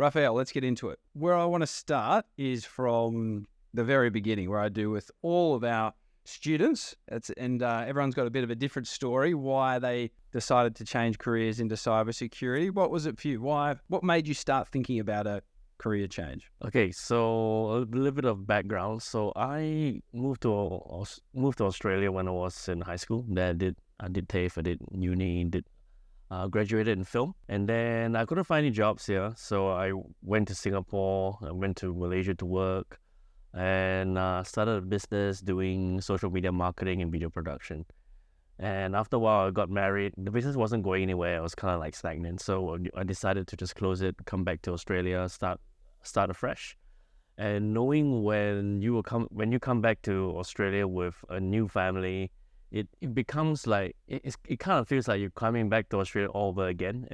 Raphael, let's get into it. Where I want to start is from the very beginning, where I do with all of our students. Everyone's got a bit of a different story, why they decided to change careers into cybersecurity. What was it for you? What made you start thinking about a career change? Okay, so a little bit of background. So I moved to Australia when I was in high school. Then I did TAFE, I did uni, graduated in film, and then I couldn't find any jobs here. So I went to Singapore. I went to Malaysia to work, and started a business doing social media marketing and video production. And after a while, I got married. The business wasn't going anywhere. I was kind of like stagnant. So I decided to just close it, come back to Australia, start afresh. And knowing when you come back to Australia with a new family, it becomes like it kind of feels like you're coming back to Australia all over again.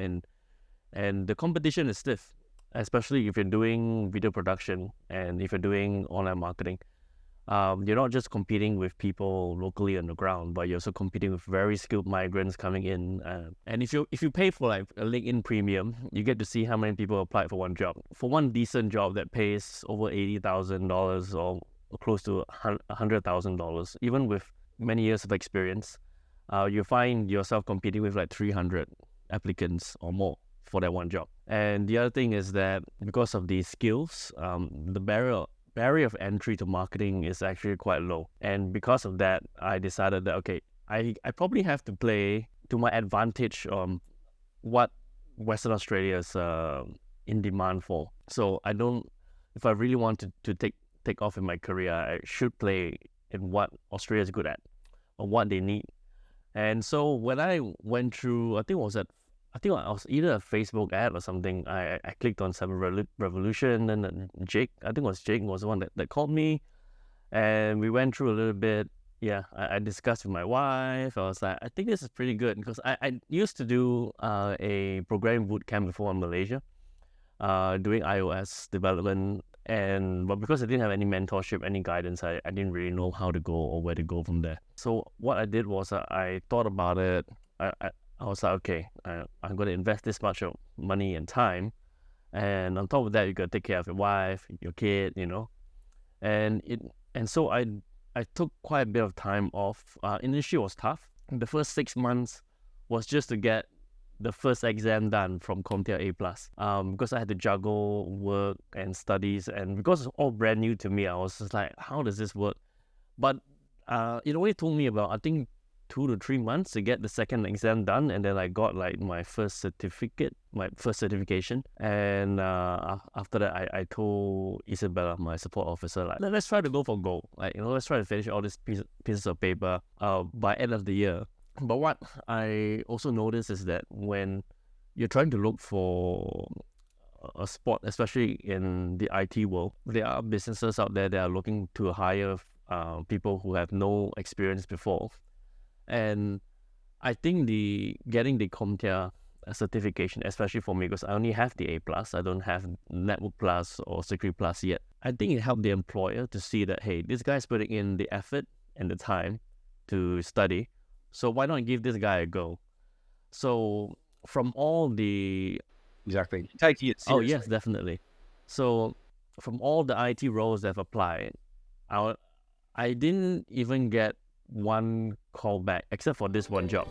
And the competition is stiff, especially if you're doing video production and if you're doing online marketing. You're not just competing with people locally on the ground, but you're also competing with very skilled migrants coming in. And if you pay for like a LinkedIn premium, you get to see how many people applied for one job. For one decent job that pays over $80,000 or close to $100,000, even with many years of experience, you find yourself competing with like 300 applicants or more for that one job. And the other thing is that because of these skills, the barrier of entry to marketing is actually quite low. And because of that, I decided that, okay, I probably have to play to my advantage what Western Australia is in demand for. So if I really want to take off in my career, I should play in what Australia is good at or what they need. And so when I went through, I think I was either a Facebook ad or something. I clicked on Cyber Revolution, and Jake was the one that called me, and we went through a little bit. Yeah, I discussed with my wife. I was like, I think this is pretty good, because I used to do a programming bootcamp before in Malaysia, doing iOS development, but because I didn't have any mentorship, any guidance, I didn't really know how to go or where to go from there. So what I did was I thought about it. I was like, okay, I'm going to invest this much of money and time, and on top of that, you got to take care of your wife, your kid, and so I took quite a bit of time off. Initially, it was tough. The first 6 months was just to get the first exam done from CompTIA A+, because I had to juggle work and studies, and because it's all brand new to me, I was just like, how does this work? But it only took me about, I think, 2 to 3 months to get the second exam done, and then I got like my first certification. And after that, I told Isabella, my support officer, like, let's try to go for gold. Like, let's try to finish all these pieces of paper by end of the year. But what I also noticed is that when you're trying to look for a spot, especially in the IT world, there are businesses out there that are looking to hire people who have no experience before. And I think getting the CompTIA certification, especially for me, because I only have the A+, I don't have Network Plus or Security Plus yet. I think it helped the employer to see that, hey, this guy's putting in the effort and the time to study, so why not give this guy a go? So from all the... Exactly. Taking it seriously. Oh, yes, definitely. So from all the IT roles that I've applied, I didn't even get one call back except for this one job.